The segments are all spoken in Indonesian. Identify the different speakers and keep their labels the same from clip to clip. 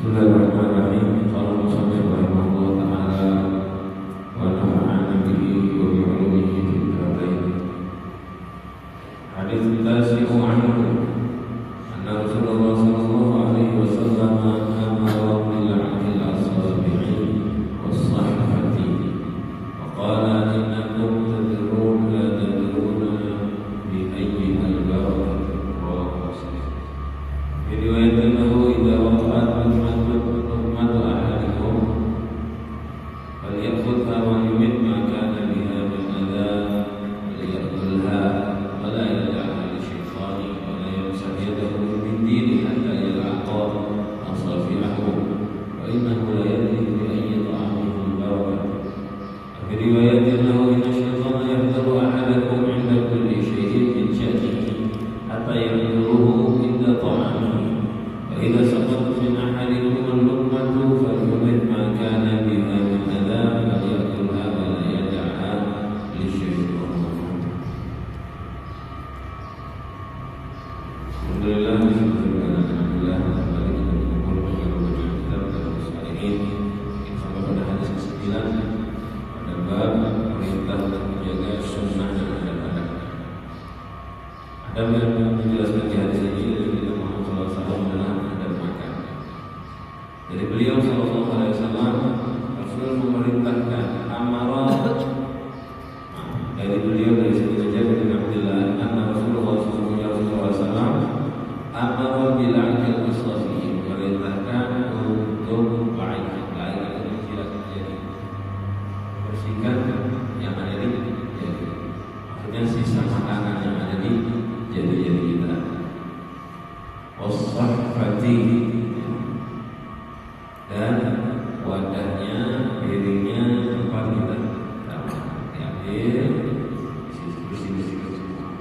Speaker 1: Bismillahirrahmanirrahim. Qala musannif rahimahullah ta'ala wa nafa'ana bihi wa bi'ulumihi fid dharain. Hadits tasi'u anhu anna Rasulullah sallallahu alaihi wasallam amara bil 'amil asabi'i was sahifati wa qala innakum tadrun la tadruna bi ayyi al-barakati wa muslim. Riwayat lahu idza waqa'at luqmatu ahadikum falyaqulha wa yumit ma kana biha min adha falyaqulha wa la yad'aha li shaytani wa la yamsah yadahu min dini hatta yal'aqa asafi'ahu wa innahu la yadri bi ayyi ta'amin barakah. Fi riwayat lahu inna shaytana yahdaru ahadakum 'inda kulli shay'in min sya'nihi hatta yahduruhu inda ta'amihi. إذا سقطت من أحدكم اللقمة فليمت ما كان بها من أذى فليأكلها ولا يدعها للشيطان. Alhamdulillah, alhamdulillah, kembali kita berkumpul pada bacaan kitab Riyadhus Shalihin. Kita sampai pada hadis ke-9 pada bab perintah untuk menjaga sunnah dan adab-adab. Adab yang dijelaskan di hadis ini dari Nabi Muhammad SAW adalah adab makan. Dari beliau sallallahu alaihi wasallam, Rasul memerintahkan dari beliau dari sini saja dari Abdullah anna Rasulullah sallallahu alaihi wasallam amara bil 'adl as-safi, memerintahkan untuk baik atau menjilat-jilat, bersihkan yang ada di jari. Maksudnya sisa makanan yang ada di jari-jari kita. Was-sahfati, dan wadahnya, piringnya, tempat kita diambil, bersih-bersih semua.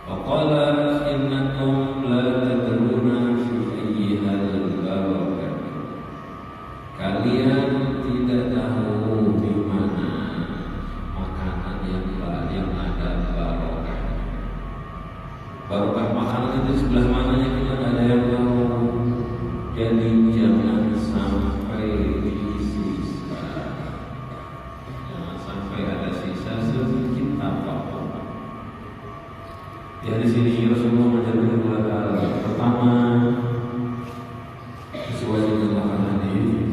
Speaker 1: Waqala innakum la tadruna fi ayyi hal barakah. Kalian tidak tahu di mana makanan yang ada barokah. Barokah makanan itu sebelah mananya kita tidak ada yang tahu. Jadi jangan sampai sisa, jangan sampai ada sisa sedikit apapun. Ya, di sini Rasulullah mengajarkan dua hal. Pertama, sesuai dengan makanan ini,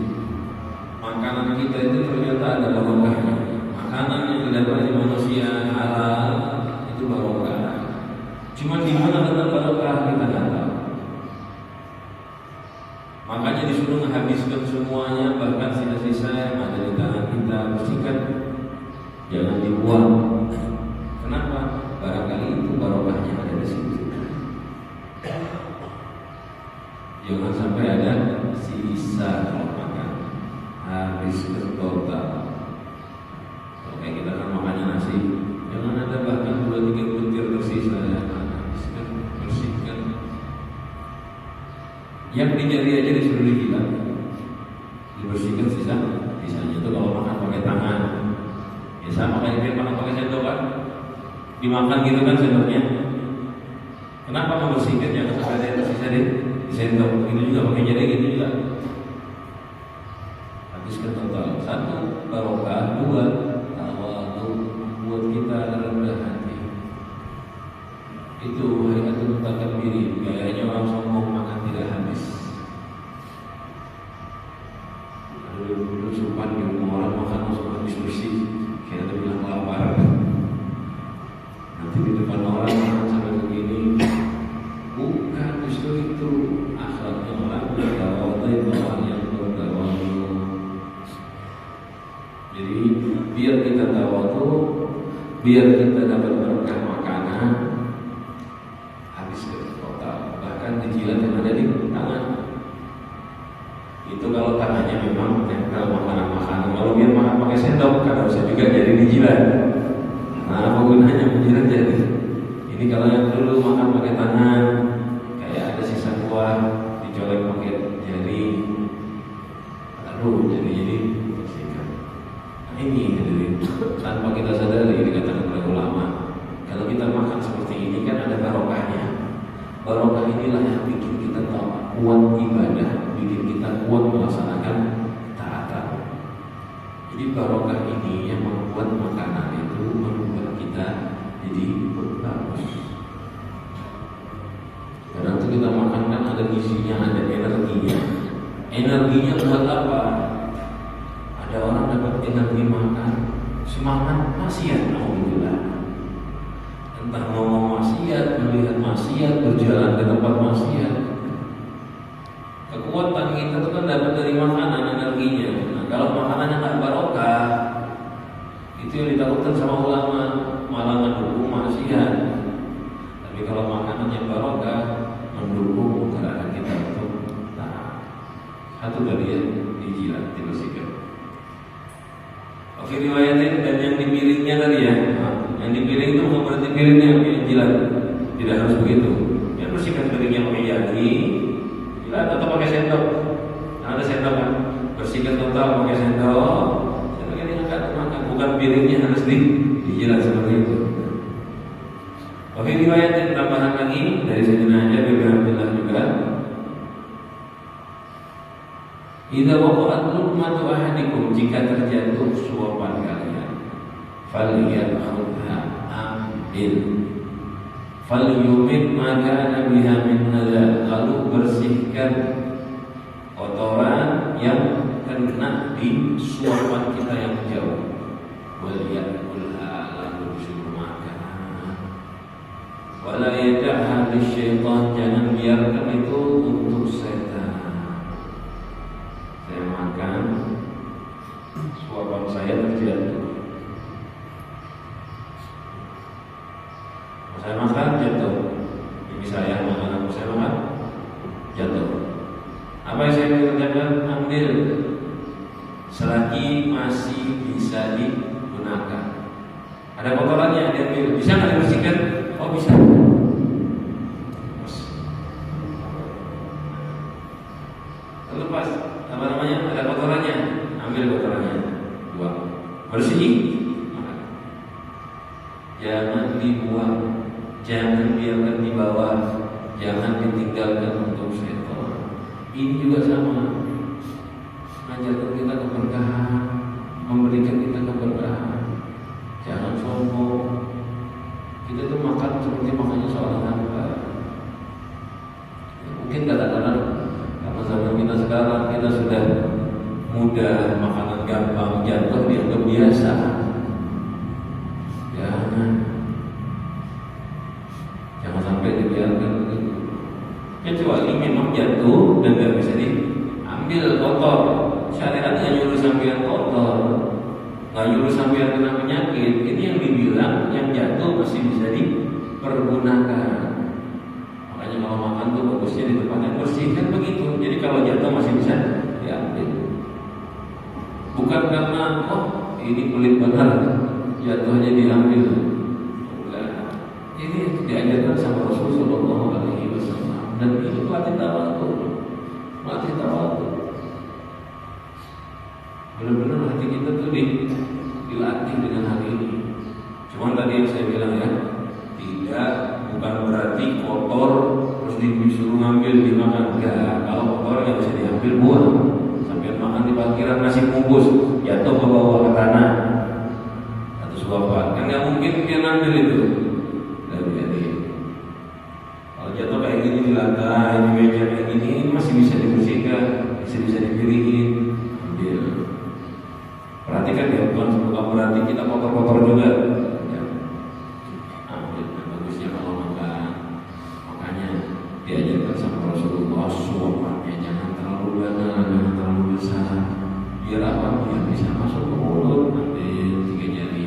Speaker 1: makanan kita itu ternyata ada barokahnya. Makanan yang didapat dari manusia halal itu barokah. Cuma di mana letak barokah kita tidak tahu. Makanya disuruh menghabiskan semuanya, bahkan sisa-sisa yang ada di tangan kita bersihkan, jangan dibuang. Kenapa? Barangkali itu barokahnya ada di situ. Jangan sampai ada sisa kalau makan, habis total. Kalau kayak kita kan makannya nasi, jangan ada bahkan 2-3 butir tersisa, habiskan, bersihkan. Yang di jari aja disuruh dijilat, dibersihkan sisanya itu kalau makan pakai tangan. Biasa makan pakai sendok kan, dimakan gitu kan sendoknya. Kenapa membersihkan jangan sampai ada tersisa di sendok? Ini juga pakai jari gitu juga. Habiskan total. 1, barokah. 2, tawadhu, buat kita rendah hati. Itu hayatul takabiri, gayanya orang sombong makan tidak habis. Dulu supan di rumah orang makan langsung habis bersih, kita bilang lapar. Nanti di depan orang makan sampai begini. Bukan, justru itu akhlaknya orang bertawadhu, orang yang bertawadhu. Jadi biar kita tawadhu, biar kita dapat berkah makanan, habis total, bahkan dijilat yang ada di tangan. Itu kalau tangannya memang nempel makanan-makanan. Kalau dia makan pakai sendok, kan harusnya juga jadi dijilat. Nah, apa gunanya menjilat jadi? Ini kalau yang dulu makan pakai tangan, kayak ada sisa kuah, dicolek pakai jari, aduh jadi bersihkan. Nah, ini jadi tanpa kita sadari dikatakan oleh ulama. Kalau kita makan seperti ini kan ada barokahnya. Barokah inilah yang bikin kita kuat ibadah, bikin kita kuat melaksanakan taatan. Jadi barokah ini yang membuat makanan itu membuat kita jadi bagus. Karena itu kita makan kan ada gizinya, ada energinya. Energinya buat apa? Ada orang dapat energi makan, semangat maksiat, alhamdulillah. Entah ngomong maksiat, melihat maksiat, berjalan ke tempat maksiat. Kekuatan kita itu kan dapat dari makanan energinya. Nah, kalau makanannya nggak barokah, itu yang ditakutkan sama ulama, malah mendukung maksiat. Tapi kalau makanannya barokah, mendukung gerakan kita untuk satu tadi ya, dijilat, dibersihkan. Oke, riwayatin dan yang di piringnya tadi ya. Yang di piring itu bukan berarti piringnya yang jilat, tidak harus begitu. Ya bersihkan piringnya pakai jari, jilat atau pakai sendok. Nah, ada sendok kan, bersihkan total pakai sendok. Sendoknya diangkat makan, bukan piringnya harus dijilat seperti itu. Oke, riwayatin tambahan lagi dari Sayyidina Jabir bin Abdullah juga. Idza waqa'at luqmatu ahadikum, jika terjatuh suapan kalian, falyakhudha, ambil, falyumit ma kana biha min adza, lalu bersihkan kotoran yang kena di suapan kita yang jauh. Walyakulha, lalu disuruh makan. Wala yada'ha lisyaitan, jangan biarkan itu untuk setan. Saya makan, suapan saya terjatuh. Saya makan jatuh. Ini saya makan, saya makan jatuh. Apa yang saya kerjakan? Ambil selagi masih bisa digunakan. Ada kotorannya, diambil. Bisa nggak dibersihkan? Oh bisa. Lepas apa namanya? Ada kotorannya, ambil kotorannya, buang. Bersih, makan. Jangan dibuang, jangan biarkan di bawah, jangan ditinggalkan untuk setan. Ini juga sama, mengajarkan kita keberkahan, memberikan kita keberkahan. Jangan sombong. Kita tuh makan seperti makannya seorang hamba. Mungkin kadang-kadang karena zaman kita sekarang kita sudah mudah, makanan gampang, jatuh dianggap biasa. Jangan sampai dibiarkan begitu. Kecuali memang jatuh dan tidak bisa diambil kotor. Syariat nggak nyuruh sampean kotor, nggak nyuruh sampean kena penyakit. Ini yang dibilang yang jatuh masih bisa dipergunakan. Makanya kalau makan tuh bagusnya di tempat yang bersih kan begitu. Jadi kalau jatuh masih bisa diambil. Bukan karena ini pelit benar, jatuhnya diambil. Enggak. Ini diajarkan sama Rasulullah Shallallahu Alaihi Wasallam dan itu melatih tawadhu, melatih tawadhu. Benar-benar hati kita tuh dilatih dengan hal ini. Cuman tadi yang saya bilang ya, tidak, bukan berarti kotor terus disuruh ngambil dimakan. Enggak, kalau kotor yang bisa diambil buang. Sampai makan di parkiran nasi bungkus jatuh ke bawah ke tanah atau suapan, kan nggak mungkin dia ngambil itu. Jadi kalau jatuh kayak gini di lantai, di meja kayak gini, ini masih bisa dibersihkan, masih bisa dipiringin. Ambil. Perhatikan ya, bukan berarti kita kotor-kotor juga. Ya. Ambil. Bagusnya kalau makan, makanya diajarkan sama Rasulullah suapannya jangan terlalu banyak, jangan terlalu besar. Biar apa? Biar bisa masuk ke mulut. Ambil 3 jari.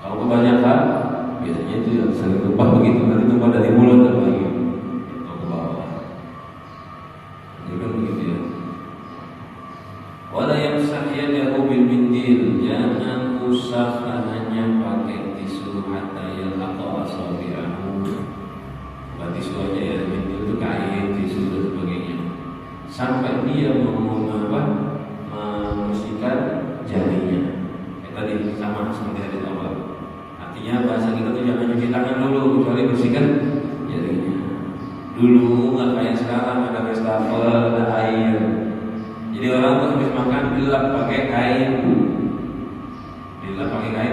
Speaker 1: Kalau kebanyakan biasanya itu yang sering tumpah begitu, nanti tumpah dari mulut atau lagi atau ke bawah. Jadi kan begitu ya. Wala yamsah yadahu bil mindil, jangan usah tangannya pakai tisu hatta yalqa asabi'ahu. Bukan tisu aja ya, mindil itu kain, tisu dan sebagainya. Sampai dia membersihkan jarinya. Tadi sama seperti hadis awal. Artinya bahasa kita tuh jangan cuci tangan dulu kecuali bersihkan jarinya. Dulu nggak kayak sekarang ada wastafel, ada air. Jadi orang tuh habis makan dilap pakai kain,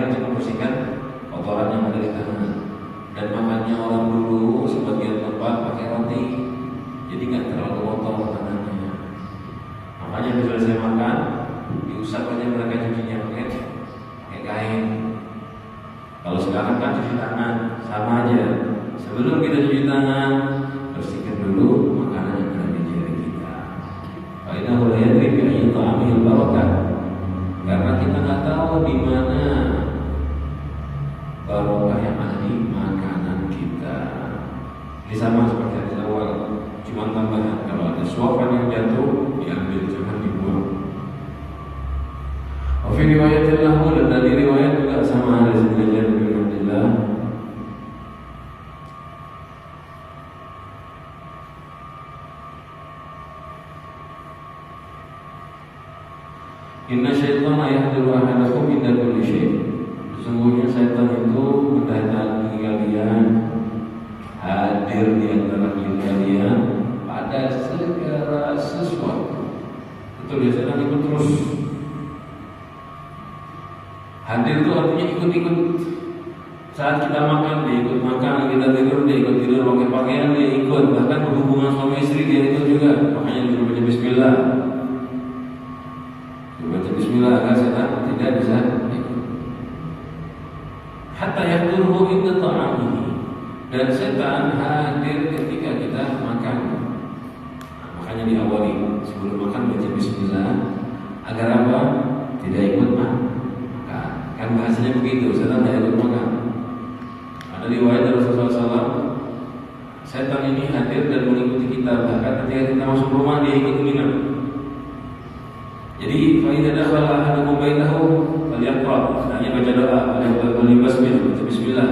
Speaker 1: untuk membersihkan kotoran yang ada di tangan. Dan makannya orang dulu sebagian tempat pakai roti, jadi nggak terlalu kotor tangannya. Makanya bila saya makan, diusap aja mereka cucinya pakai kain. Kalau sekarang kan cuci tangan sama aja. Sebelum kita cuci tangan, bersihkan dulu makanan yang ada di jari kita. Karena mulai dari itu ambil barokah. Karena kita nggak tahu di mana barokah yang ada di makanan kita. Ini sama seperti di awal, cuma tambahan kalau ada suapan yang jatuh diambil, jangan dibuang. Fi riwayatil lahu, dan dari riwayat juga sama hadis Jabir bin Abdullah. Inna syaitana yahduru ahadakum inda kulli syai'. Sesungguhnya syaitan itu mendatangi kalian, hadir di antara kalian pada segala sesuatu. Betul ya, syaitan ikut terus. Hadir itu artinya ikut-ikut. Saat kita makan, dia ikut makan. Kita tidur, dia ikut tidur. Pakai pakaian, dia ikut. Bahkan berhubungan suami istri, dia ikut juga. Makanya disuruh baca bismillah. Baca bismillah agar setan tidak bisa ikut. Hatta yahdurhu inda ta'amihi. Dan setan hadir ketika kita makan. Nah, makanya diawali sebelum makan baca bismillah. Agar apa? Tidak ikut makan. Kan bahasanya begitu, setan tidak ikut makan. Ada riwayat dari Rasulullah SAW, setan ini hadir dan mengikuti kita. Bahkan ketika kita masuk rumah, dia ikut minum. Jadi, fa'idha dakhala ahadukum baitahu falyaqra, hendaknya baca doa, baca bismillah.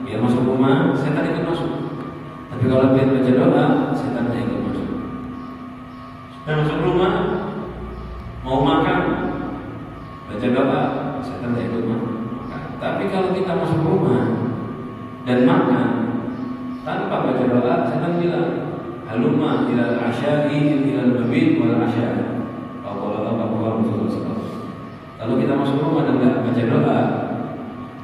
Speaker 1: Biar masuk rumah, setan ikut masuk. Tapi kalau biar baca doa, setan tidak ikut masuk. Dan masuk rumah, mau makan, baca doa, setan tidak ikut makan. Tapi kalau kita masuk rumah dan makan tanpa baca doa, setan bilang, halumma ilal asya'i ilal mabit wal asya'. Kalau kita masuk rumah dan tidak baca doa,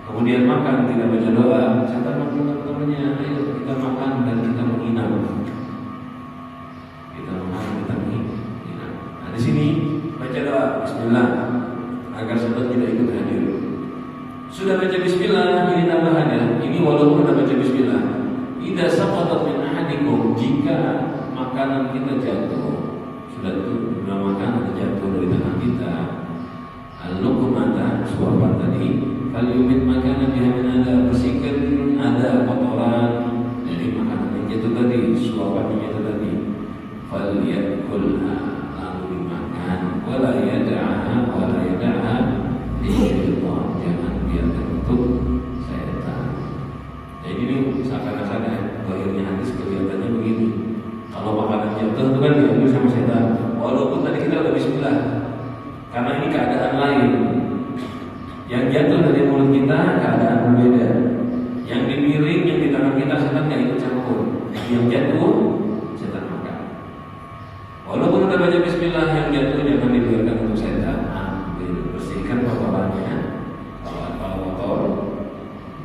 Speaker 1: kemudian makan tidak baca doa, setan memanggil temannya, ayo kita makan dan kita menginap. Kita makan, kita menginap. Nah di sini baca doa bismillah agar setan tidak ikut hadir. Sudah baca bismillah, ini tambahannya. Ini walaupun sudah baca bismillah, idza saqatat min ahadikum, jika makanan kita jatuh, sudah makan jatuh dari tangan kita, al-luqmata, suapan tadi, falyumit makanan biha min ada, bersihkan ada kotoran dari makanan yang jatuh tadi, suapan yang jatuh tadi, falyakulha, lalu dimakan, wala yada'ha lisyaitan, jangan biarkan untuk setan. Jadi ini seakan-akan lahirnya hadis kelihatannya begini. Kalau makanan jatuh itu kan diambil sama setan, walaupun tadi kita udah bismillah. Karena ini keadaan lain. Yang jatuh dari mulut kita keadaan berbeda. Yang dimiring, yang di tangan kita setan nggak ikut campur. Yang jatuh setan makan. Walaupun udah baca bismillah, yang jatuh jangan dibiarkan untuk setan. Ambil, bersihkan kotorannya. Kalau kotor,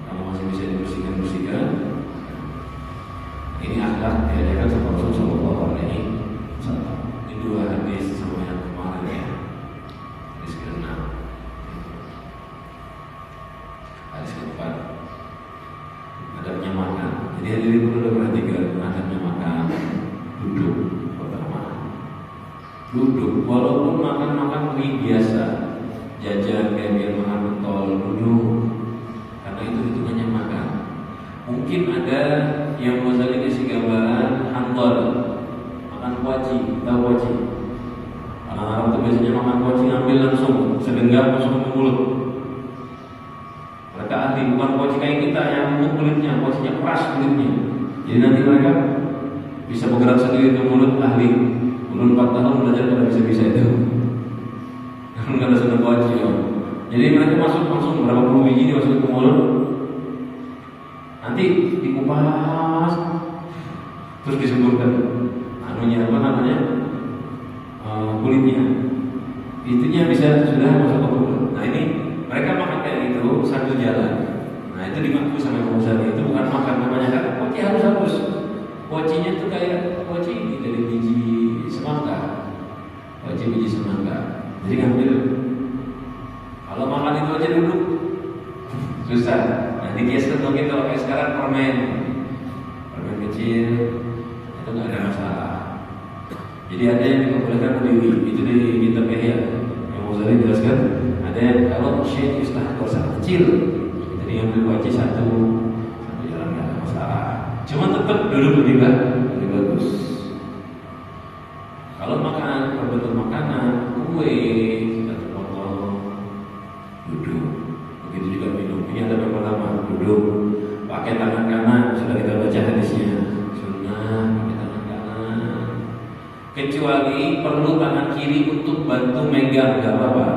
Speaker 1: kamu masih bisa dibersihkan. Ini akhlak diajarkan sama Rasulullah SAW. Ini dua hadis sama yang kemarin ya. Hadis ke-6, hadis ke-4, adabnya makan. Jadi hadirin perlu perhatikan adabnya makan. Duduk pertama. Duduk, walaupun makan mie biasa, jajan kayak biar makan pentol, duduk. Karena itu Mungkin ada yang Ghazali kasih gambaran handol, makan kuaci, tahu kuaci? Orang Arab itu biasanya makan kuaci ngambil langsung, segenggam masuk ke mulut. Mereka ahli, bukan kuaci kayak kita yang empuk kulitnya, kuacinya keras kulitnya. Jadi nanti mereka bisa bergerak sendiri ke mulut, ahli. Umur 4 tahun belajar pada bisa-bisa itu. Nggak ada senang kuaci ya. Jadi mereka masuk langsung berapa puluh biji dimasukin ke mulut. Nanti dikupas, terus disemburkan anunya apa namanya kulitnya, itunya bisa sudah masuk ke mulut. Nah ini mereka makan kayak gitu sambil jalan. Nah itu dimaksud sama Imam Ghazali, itu bukan makan namanya kan kuaci harus hapus. Kuacinya tuh kayak kuaci ini dari biji semangka, kuaci biji semangka. Jadi ngambil. Kalau makan itu aja duduk susah. Dikiaskan mungkin kalau kayak sekarang permen kecil itu nggak ada masalah. Jadi ada yang diperbolehkan berdiri, itu di kitab Ihya yang Ghazali jelaskan. Ada yang kalau syekh istihad sangat kecil, jadi ambil kuaci satu sambil jalan nggak ada masalah. Cuma tetap duduk lebih bagus. Kalau makan berbentuk makanan, kue atau potong duduk. Begitu juga minum. Ini ada pertama duduk, pakai tangan kanan. Sudah kita baca hadisnya. Sunnah pakai tangan kanan. Kecuali perlu tangan kiri untuk bantu megang, nggak apa-apa.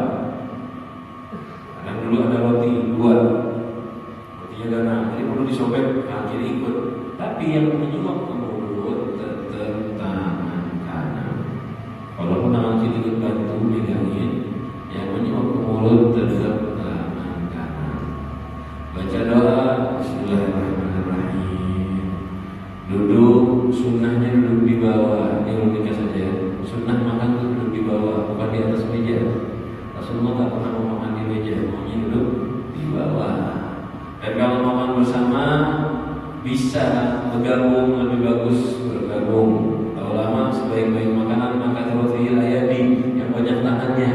Speaker 1: Kadang dulu ada roti dua, rotinya gana, jadi perlu disobek tangan kiri ikut. Tapi yang menyuap ke mulut tetap tangan kanan. Walaupun tangan kiri ikut bantu megangin, yang menyuap ke mulut tetap baca doa Bismillahirrahmanirrahim. Duduk, sunnahnya duduk di bawah. Ini logika saja. Sunnah makan duduk di bawah, bukan di atas meja. Rasulullah tak pernah makan di meja, maunya duduk di bawah. Dan kalau makan bersama bisa bergabung, lebih bagus bergabung. Kalau lama sebaik-baik makanan maka roti ayadi yang banyak tangannya.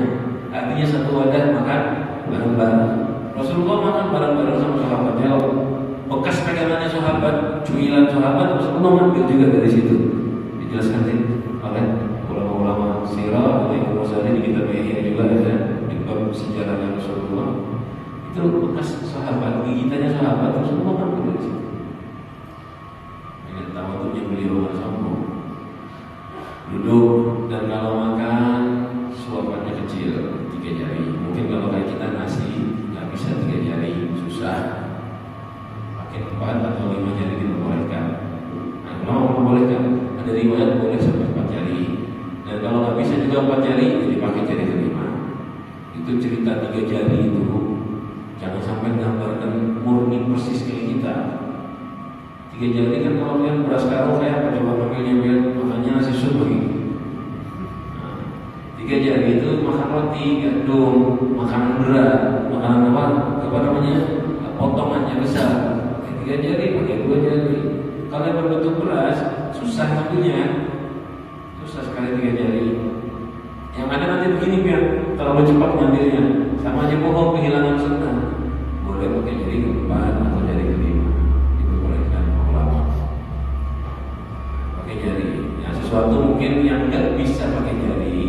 Speaker 1: Artinya satu wadah makan bareng-bareng. Rasulullah makan bareng-bareng sama sahabatnya. Bekas pegangannya sahabat, cuilan sahabat, Rasulullah ngambil juga dari situ. Dijelaskan oleh ulama-ulama sirah, oleh Imam Ghazali di kitab Ihya juga ada di bab sejarahnya Rasulullah. Itu bekas sahabat, gigitannya sahabat, Rasulullah ngambil dari situ. Ingat tawadhunya beliau bersama. Duduk dan kalau makan suapannya kecil, 3 jari. Mungkin kalau kayak kita nasi bisa 3 jari, susah. Pakai 4 atau 5 jari diperbolehkan. Nah, kalau membolehkan, ada riwayat boleh sampai 4 jari. Dan kalau nggak bisa juga 4 jari, jadi pakai jari kelima. Itu cerita 3 jari itu, jangan sampai gambarkan murni persis kayak kita. 3 jari kan kalau lihat beras karo kayak apa coba pakainya biar makannya nasi subuh gitu. 3 jari itu makan roti, gandum, makanan berat, makanan apa namanya, potongannya besar. 3 jari pakai 2 jari. Kalau yang berbentuk beras susah ngambilnya, susah sekali 3 jari. Yang ada nanti begini biar terlalu cepat ngambilnya, sama aja bohong, kehilangan sunnah. Boleh pakai jari keempat atau jari kelima, diperbolehkan ulama. Pakai jari. Ya, sesuatu mungkin yang nggak bisa pakai jari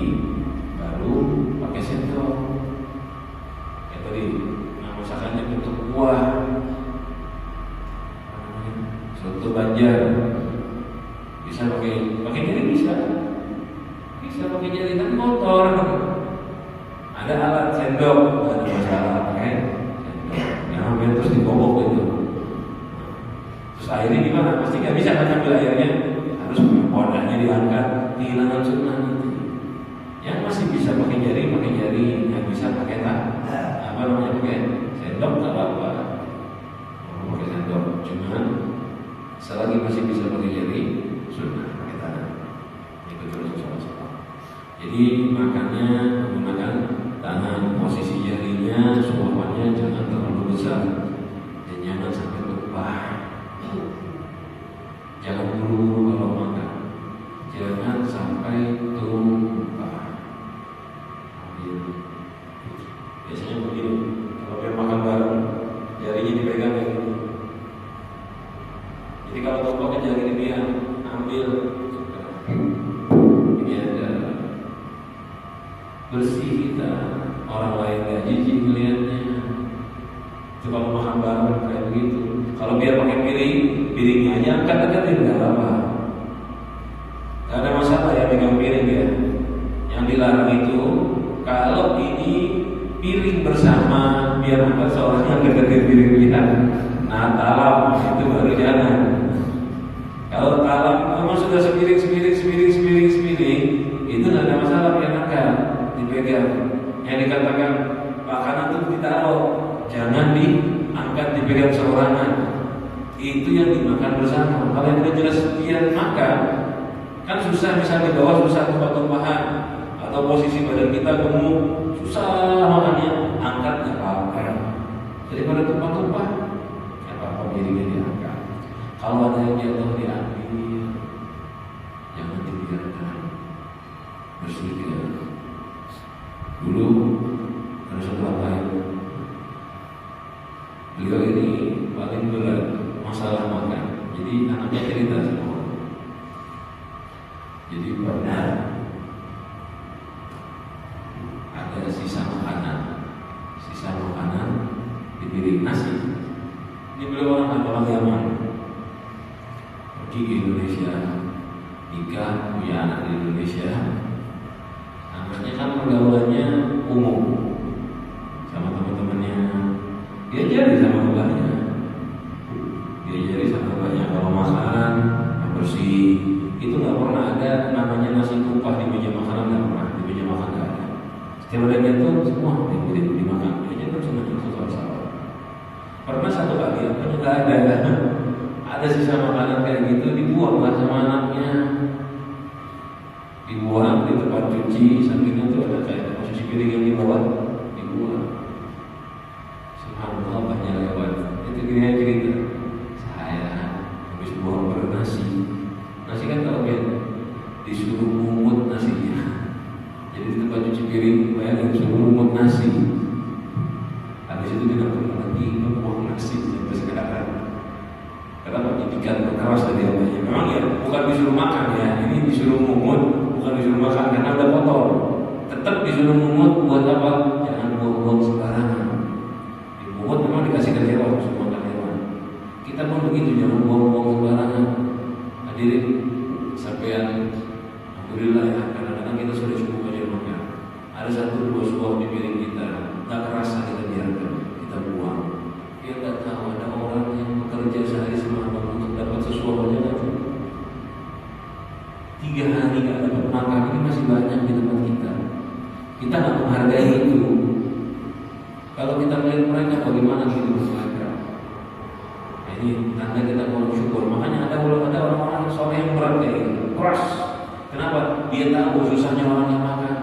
Speaker 1: pakai sendok. Kayak tadi, nah masakannya bentuk kuah, soto Banjar, bisa pakai jari bisa pakai jari tapi kotor. Ada alat sendok, nggak ada masalah pakai sendok. Yang hampir terus dibobok gitu. Terus airnya gimana? Pasti nggak bisa kan ambil airnya, harus wadahnya diangkat, kehilangan sunnah nanti. Yang masih bisa pakai jari, yang bisa pakai apa namanya, pakai sendok nggak apa-apa. Pakai sendok, cuman selagi masih bisa pakai jari, sunnah pakai tangan. Itu terus sama-sama. Jadi makannya menggunakan tangan, posisi jarinya, suapannya jangan terlalu besar dan jangan sampai tumpah. Jangan buru-buru kalau makan, jangan sampai tumpah. Biasanya begini, kalau dia makan bareng, jarinya dipegang kayak gini. bapak kejar dia ambil. Ini ada bersih kita, orang lain gak jijik melihatnya. Coba makan bareng kayak begitu. Kalau biar pakai piring, piringnya aja angkat-angkatin nggak apa-apa. Gak ada masalah ya pegang piring ya. Yang dilarang itu kalau ini piring bersama, biar angkat seorang yang angkat piring kita. Nah talam itu baru jangan. Kalau talam memang sudah sepiring, itu nggak ada masalah biar angkat, dipegang. Yang dikatakan makanan itu ditaruh, jangan diangkat dipegang seorangan. Itu yang dimakan bersama. Kalau yang udah jelas biar makan, kan susah, misalnya di bawah susah tumpah-tumpahan atau posisi badan kita gemuk, susah makannya, angkat nggak apa-apa. Daripada tumpah-tumpah, nggak apa-apa piringnya diangkat. Kalau ada yang jatuh diambil, jangan dibiarkan. Bersih ya. Dulu ada satu bapak, beliau ini paling berat masalah makan. Jadi anaknya cerita sama orang. Jadi pernah ada sisa makanan di piring nasi. Ini beliau orang Yaman, pergi ke Indonesia, nikah, punya anak di Indonesia. Anaknya kan pergaulannya umum sama teman-temannya, diajari sama bapaknya, kalau makan bersih. Itu nggak pernah ada namanya nasi tumpah di meja makanan, nggak pernah. Di meja makan nggak ada. Setiap ada jatuh semua dimakan. Meja itu cuma soal-soal. Pernah satu kali apa nggak ada sisa makanan kayak gitu, dibuang lah sama anaknya. Dibuang di tempat cuci, sampingnya tuh ada kayak posisi piring yang di bawah, dibuang. Subhanallah, banyak lewat. Itu gini aja cerita. Saya habis buang nasi kan kalau dia disuruh mungut nasinya. Jadi di tempat cuci piring, bayangin disuruh mungut nasi. Habis itu dia nggak pernah lagi buang nasi sampai sekarang. Karena pendidikan keras dari awalnya. Memang ya bukan disuruh makan ya, ini disuruh mungut, bukan disuruh makan karena udah kotor. Tetap disuruh mungut buat apa? Jangan buang-buang sembarangan. Dimungut memang dikasihkan hewan, semua makan hewan. Kita pun begitu, jangan buang-buang sembarangan. Hadirin sampean, alhamdulillah ya, kadang-kadang kita sudah cukup aja makan. Ada satu dua suap di piring kita, nggak kerasa kita biarkan, kita buang. Dia nggak tahu ada orang yang bekerja sehari semalam untuk dapat sesuap aja nggak cukup. 3 hari nggak dapat makan, ini masih banyak di tempat kita. Kita nggak menghargai itu. Kalau kita melihat mereka, bagaimana hidup mereka? Ini tanda kita mau syukur. Makanya ada orang-orang soleh yang berat kayak gitu, keras. Kenapa? Dia tahu susahnya orang yang makan.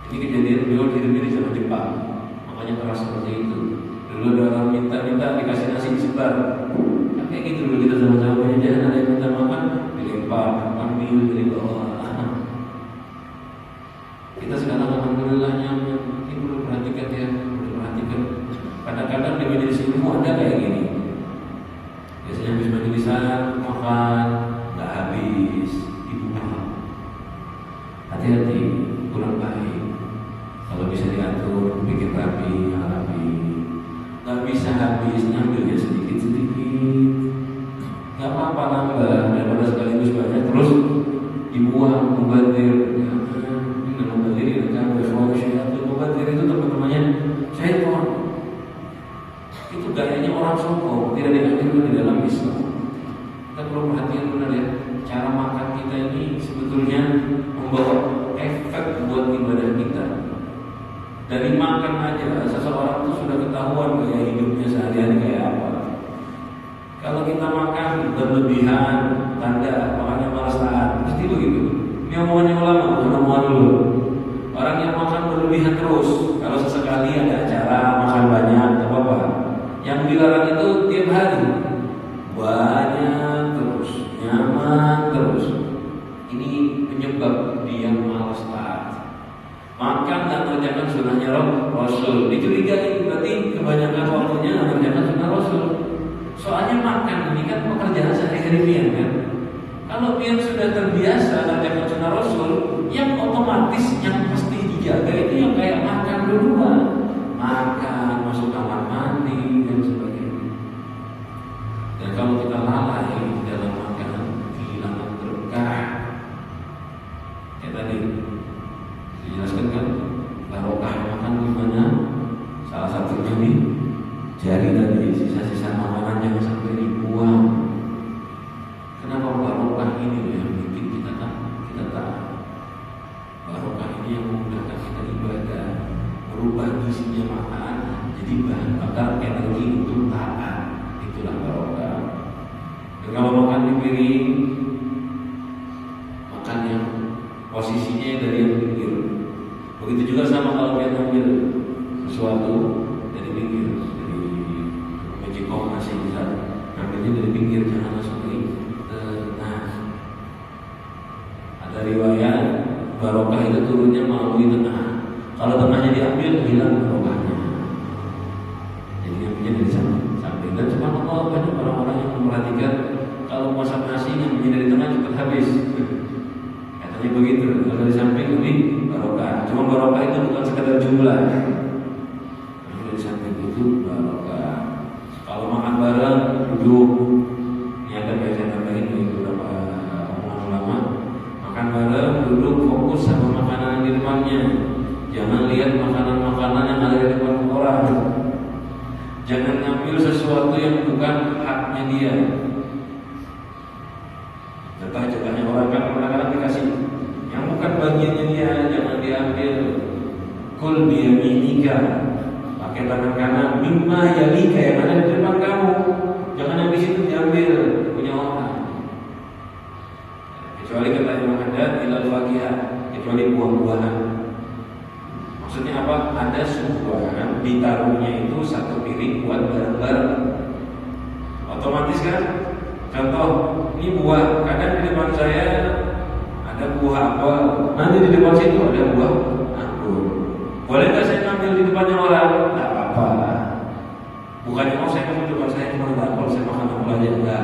Speaker 1: Ini kejadian dulu di zaman Jepang. Makanya keras seperti itu. Dulu ada orang minta dikasih nasi disebar. Kayak gitu dulu kita sama-sama punya jalan, ada yang minta makan dilempar, ambil dari bawah. Kita sekarang alhamdulillah nyaman. Ini perlu perhatikan ya, Kadang-kadang di majelis ilmu ada kayak gini. Biasanya habis majelisan makan nggak habis, dibuang. Hati-hati, kurang baik. Kalau bisa diatur, bikin rapi. Nggak bisa habis, ngambilnya sedikit-sedikit. Nggak apa-apa nambah, daripada sekaligus banyak terus dibuang. Mubadzir, mubadzir itu teman-temannya syaitan. Itu gayanya orang sombong, tidak dianjurkan di dalam Islam. Kita perlu perhatian benar ya. Cara makan kita ini sebetulnya membawa efek buat ibadah kita. Dari makan aja, seseorang itu sudah ketahuan gaya hidupnya sehari-hari kayak apa. Kalau kita makan berlebihan, tanda makannya malas taat, pasti begitu. Ini omongannya ulama, bukan omongan dulu. Orang yang makan berlebihan terus, kalau sesekali ada acara makan banyak, tak apa-apa. Yang dilarang itu tiap hari, banyak terus, nyaman terus. Ini penyebab dia malas taat. Makan dan mengerjakan sunnahnya Rasul. Dicurigai berarti kebanyakan waktunya mengerjakan sunnah Rasul. Soalnya makan ini kan pekerjaan mendapatkan energi untuk taat. Itulah barokah. Dan kalau makan di piring, makan yang posisinya dari yang pinggir. Begitu juga sama kalau dia ambil sesuatu dari pinggir, dari magicom nasi misal, ambilnya dari pinggir, jangan langsung dari tengah. Ada riwayat barokah itu turunnya melalui tengah. Kalau tengahnya diambil, hilang barokahnya. Jadi ngambilnya dari samping. Dan subhanallah banyak orang-orang yang memperhatikan kalau masak nasi ngambilnya dari tengah cepat habis. Katanya begitu. Kalau dari samping lebih barokah. Cuma barokah itu bukan sekadar jumlah. Dari samping itu barokah. Kalau makan bareng duduk, ini ada biasa tambahin dari beberapa omongan ulama. Makan bareng duduk fokus sama makanan di depannya. Jangan lihat makanan-makanan yang ada di depan orang. Jangan ngambil sesuatu yang bukan haknya dia. Jatah-jatahnya orang kan kadang-kadang dikasih yang bukan bagiannya dia, jangan diambil. Kul biyaminika, pakai tangan kanan, mimma yalika yang ada di depan kamu. Jangan yang di situ diambil punya orang. Kecuali kata Imam Haddad ilal fakihah, kecuali buah-buahan. Maksudnya apa? Ada suguhan ditaruhnya itu satu piring buat bareng-bareng. Otomatis kan? Contoh, ini buah. Kadang di depan saya ada buah apa? Nanti di depan situ ada buah anggur. Boleh nggak saya ngambil di depannya orang? Nggak apa-apa. Bukannya mau saya ngambil di depan saya cuma nggak. Kalau saya makan apa aja enggak.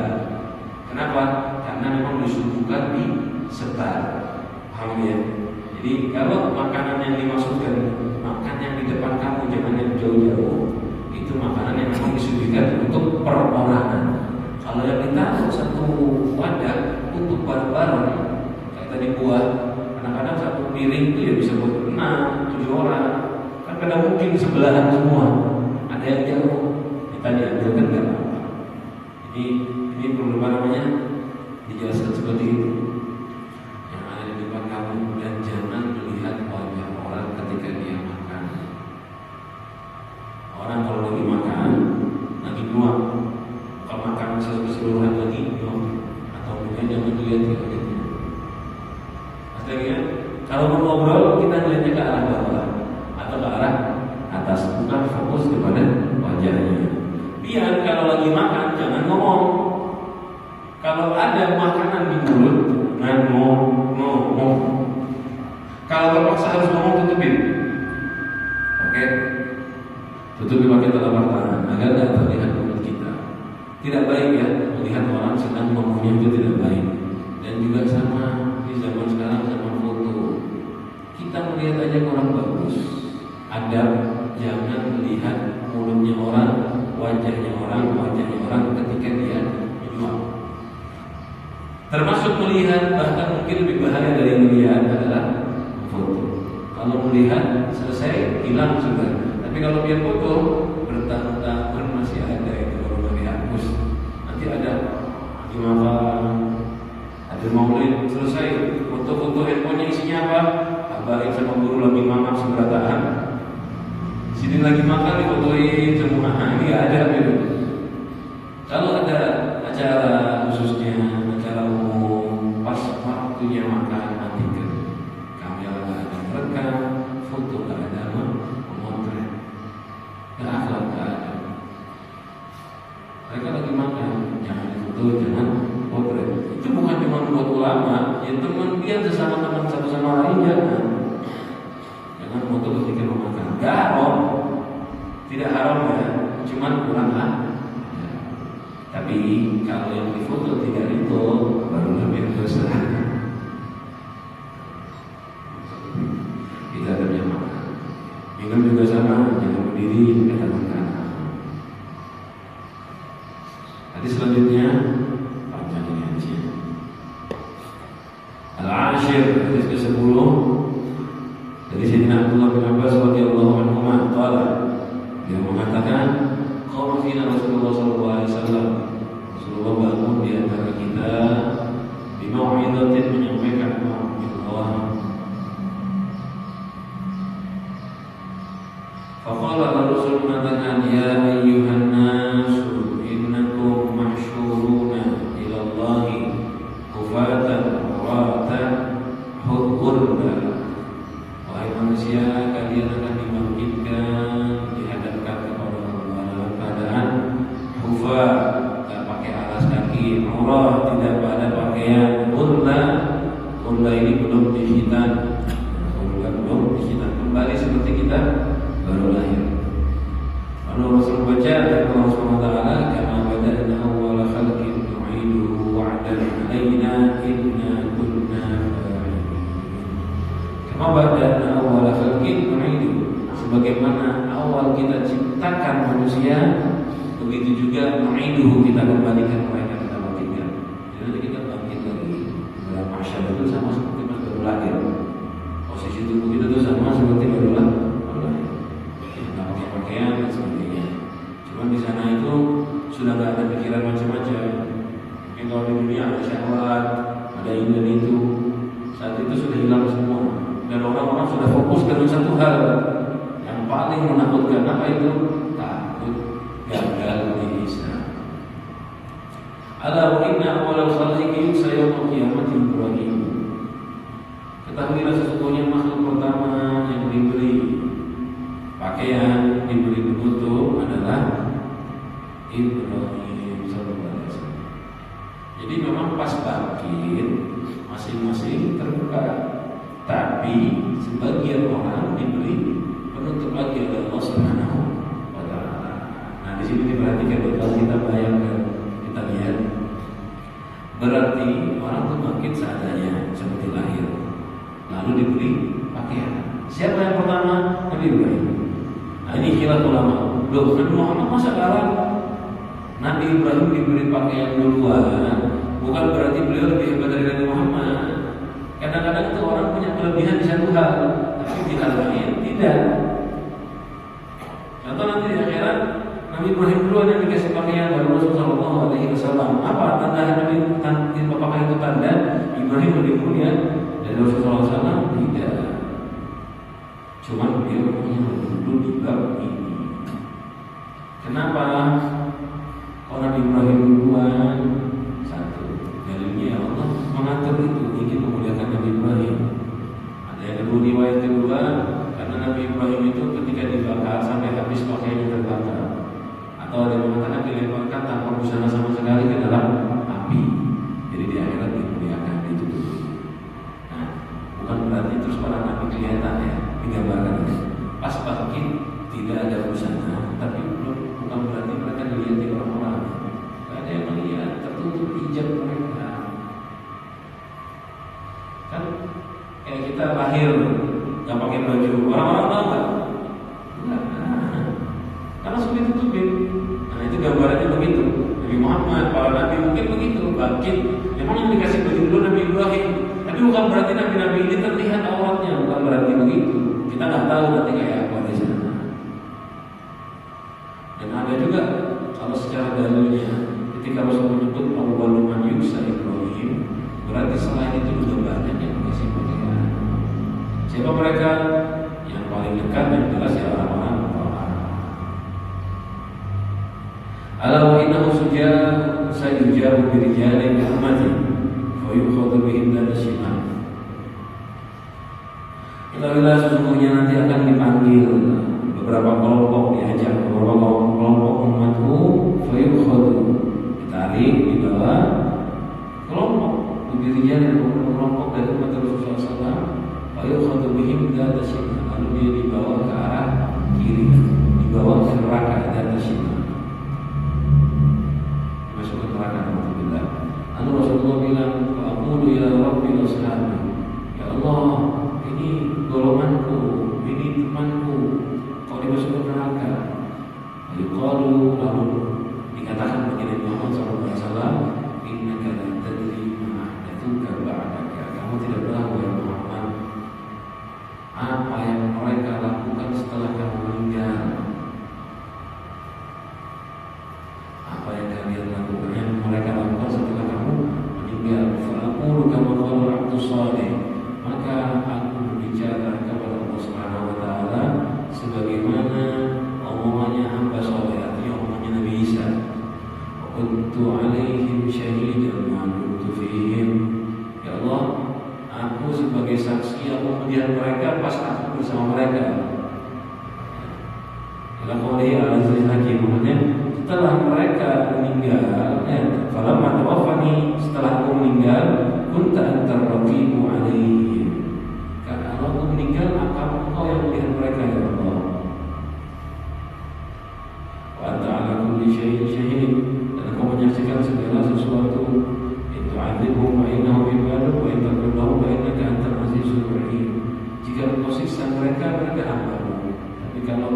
Speaker 1: Kenapa? Karena memang disuguhkan di setar. Paham ya? Jadi kalau makanan yang dimaksudkan makan yang di depan kamu, jangan yang jauh-jauh. Itu makanan yang memang disuguhkan untuk perorangan. Kalau yang ditaruh satu wadah untuk bareng-bareng, kayak tadi buah, kadang-kadang satu piring itu ya bisa buat 6, 7 orang. Kan kadang mungkin sebelahan semua. Ada yang jauh, kita diambil kan nggak apa-apa. Jadi ini perlu namanya dijelaskan seperti itu. Yang ada di depan kamu, dan jangan melihat wajah orang ketika dia makan. Orang kalau lagi makan, lagi nuang, bukan makan keseluruhan lagi nuang, atau mungkin jangan dilihat gitu. Maksudnya kalau mau ngobrol kita lihatnya ke arah bawah atau ke arah atas, bukan fokus kepada wajahnya. Biar kalau lagi makan jangan ngomong. Kalau ada makanan di mulut, jangan ngomong. Kalau terpaksa harus ngomong, tutupin. Oke, tutupi pakai telapak tangan agar tidak terlihat mulut kita. Tidak baik ya melihat orang sedang ngomongnya, itu tidak baik. Dan juga sama di zaman sekarang, zaman foto, kita melihat aja orang bagus. Adab, jangan melihat mulutnya orang, wajahnya orang ketika dia menyuap. Termasuk melihat, bahkan mungkin lebih bahaya dari melihat adalah foto. Kalau melihat selesai hilang sudah. Tapi kalau dia foto bertahun-tahun masih ada, itu baru dihapus. Nanti ada dimakan, ada maulid selesai, foto-foto handphonenya isinya apa? Kabarin sama guru lagi makan seberataan. Sini lagi makan difotoin semua. Nah, ini ada gitu. Kalau ada acara khususnya, acara umum, pas waktunya makan, matikan kamera, nggak ada merekam, foto nggak ada, memotret, nggak akhlak nggak ada. Mereka lagi makan, jangan difoto, jangan potret. Itu bukan cuma buat ulama, ya teman dia sesama teman satu sama lain jangan foto ketika memakan. Nggak haram, tidak haram ya, cuman kurang lah. Tapi kalau yang difoto tidak itu baru lebih dosa. Tidak ada yang makan. Minum juga sama, jangan berdiri di tangan kanan. Hadis selanjutnya panjang ini aja. Al-Ashir, hadis ke-10 dari Sayyidina Abdullah bin Abbas radhiyallahu anhu qala, dia mengatakan, qala fina Rasulullah sallallahu alaihi wasallam, Rasulullah bangun di antara kita bimau'izatin, menyampaikan mau'izah. Faqala, lalu Rasul mengatakan, ya ayyuhan nasu innakum mahsyuruna ila Allahi hufatan uratan hurban. Wahai manusia, kalian akan dibangkitkan, dihadapkan kepada Allah dalam keadaan hufat, tidak pakai alas kaki, aurat, tidak ada pakaian, urla ini belum dihitan, belum dihitan, kembali seperti kita baru lahir. Lalu Rasul baca dari Allah SWT, kama bada'na awwala khalqin nu'iduhu wa'dan 'alaina inna kunna fa'ilin. Kama bada'na awwala khalqin nu'iduhu, sebagaimana awal kita ciptakan manusia, begitu juga nu'iduhu, kita kembalikan mereka, kita bangkitkan. Jadi kita bangkit lagi dalam mahsyar itu sama seperti pas baru lahir. Posisi tubuh kita itu sama seperti baru lahir. Nggak pakai pakaian dan sebagainya. Cuman di sana itu sudah nggak ada pikiran macam-macam. Mungkin kalau di dunia ada syahwat, ada ini dan itu. Saat itu sudah hilang semua. Dan orang-orang sudah fokus dengan satu hal yang paling menakutkan. Apa itu? Takut gagal di Islam. Ala wa inna awwalal khalqi yus'a yaumil qiyamati Ibrahim. Ketahuilah sesungguhnya makhluk pertama yang diberi pakaian, diberi penutup adalah Ibrahim sallallahu alaihi wasallam. Jadi memang pas bangkit masing-masing terbuka, tapi sebagian orang diberi penutup lagi oleh Allah Subhanahu wa taala. Nah, di sini diperhatikan kalau kita bayangkan, kita lihat, berarti orang itu bangkit seadanya seperti lahir, lalu diberi pakaian. Siapa yang pertama? Nabi Ibrahim. Nah, ini khilaf ulama. Loh, Nabi Muhammad masa kalah? Nabi Ibrahim diberi pakaian duluan, bukan berarti beliau lebih hebat dari Nabi Muhammad. Kadang-kadang itu orang punya kelebihan di satu hal, tapi di hal lain tidak. Contoh nanti di akhirat, Nabi Ibrahim duluan yang dikasih pakaian baru Rasulullah SAW. Apa tanda Nabi apakah itu tanda Ibrahim lebih mulia dari Rasulullah SAW? Tidak. Cuma beliau punya dulu di bab ini. Kenapa? Kalau Nabi Ibrahim duluan, satu, dalilnya Allah mengatur itu ingin memuliakan Nabi Ibrahim. Ada yang kedua, riwayat kedua, karena Nabi Ibrahim itu ketika dibakar sampai habis pakaiannya terbakar, atau ada yang mengatakan dilemparkan tanpa busana sama sekali ke dalam api. Jadi di akhirat dimuliakan, ditutupi. Nah, bukan berarti terus para nabi kelihatan ya, digambarkan pas bangkit tidak ada busana, tapi bukan berarti mereka dilihat di orang-orang. Tidak ada yang melihat, tertutup hijab mereka. Kan kayak kita lahir nggak pakai baju, orang-orang tahu nggak? Enggak, karena sudah ditutupin. Nah, itu gambarannya begitu. Nabi Muhammad, para nabi mungkin begitu, bangkit. Memang yang dikasih baju dulu Nabi Ibrahim, tapi bukan berarti nabi-nabi ini terlihat auratnya, bukan berarti begitu. Kita nggak tahu nanti kayak apa di sana. Dan ada juga kalau secara dalilnya, ketika Rasul menyebut awwalu man yus'a Ibrahim, berarti selain itu juga banyak yang dikasih pakaian. Siapa mereka? Yang paling dekat dan jelas ya orang-orang. Ala wa innahu sayujabu birijalin ummati fa yukhadhu bihim dana shimal. Ketahuilah sesungguhnya nanti akan dipanggil beberapa kelompok, diajak beberapa kelompok umatku, fa yukhadhu, ditarik, dibawa kelompok, birijalin kelompok dari umat Rasulullah SAW, fa yukhadhu bihim dana shimal, lalu dia dibawa ke arah kiri, dibawa ke neraka dana shimal. Masuk ke neraka, alhamdulillah. Lalu Rasulullah bilang, "Aqulu ya Rabbi washabi." Ya Allah, ini golonganku, ini temanku, kok dimasukkan neraka? Lalu dikatakan begini Muhammad SAW, innaka la tadri ma ahdatsuka ba'daka. Kamu tidak tahu ya Muhammad apa yang mereka lakukan setelah kamu meninggal. Apa yang kalian lakukan, yang mereka lakukan setelah kamu meninggal. Fa'aqulu kama qala Abdus Salih, maka aku berbicara kepada Allah Subhanahu wa taala sebagaimana kuntu alaihim syahidan ma kuntu fihim. Ya Allah, aku sebagai saksi aku melihat mereka pas aku bersama mereka. Dalam qawli al-azizul hakim, maksudnya setelah mereka meninggal, falamma tawaffani, setelah aku meninggal, kunta antar raqibu alaihim. Karena Allah aku meninggal, maka engkau yang melihat mereka ya Allah. Wa anta ala kulli syai'in syahid, dan engkau menyaksikan segala sesuatu. Itu azibhum wa innahum ibaduk wa in taghfir lahum fa innaka antal azizul hakim. Jika engkau siksa mereka, mereka hambamu. Tapi kalau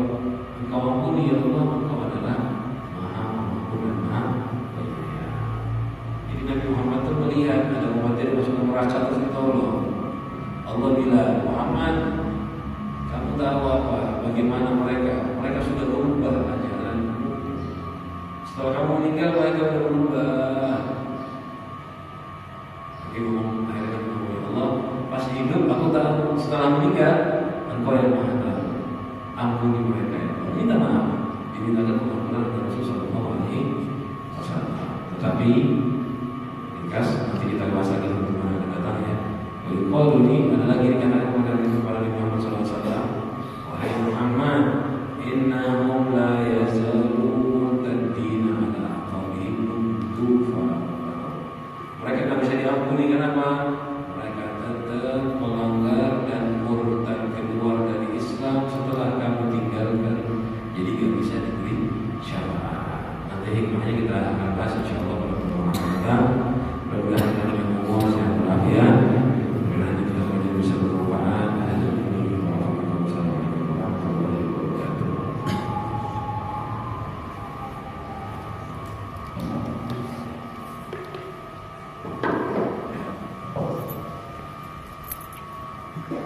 Speaker 1: engkau ampuni ya Allah, engkau adalah Maha Pengampun dan Maha Penyayang. Jadi Nabi Muhammad itu melihat ada umat yang masuk ke neraka, terus ditolong. Allah bilang, Muhammad, kamu tahu apa? Bagaimana mereka? Mereka sudah berubah ajaranmu. Setelah kamu meninggal, mereka berubah. Jadi akhirnya ya Allah, pas hidup aku tahu, setelah meninggal, engkau yang Maha tahu. Ampuni mereka ya Allah. Minta maaf. Dimintakan pengampunan dari Rasulullah SAW. Tetapi ringkas nanti kita bahas lagi bagaimana akan datangnya. Kalau ini ada lagi dikatakan kepada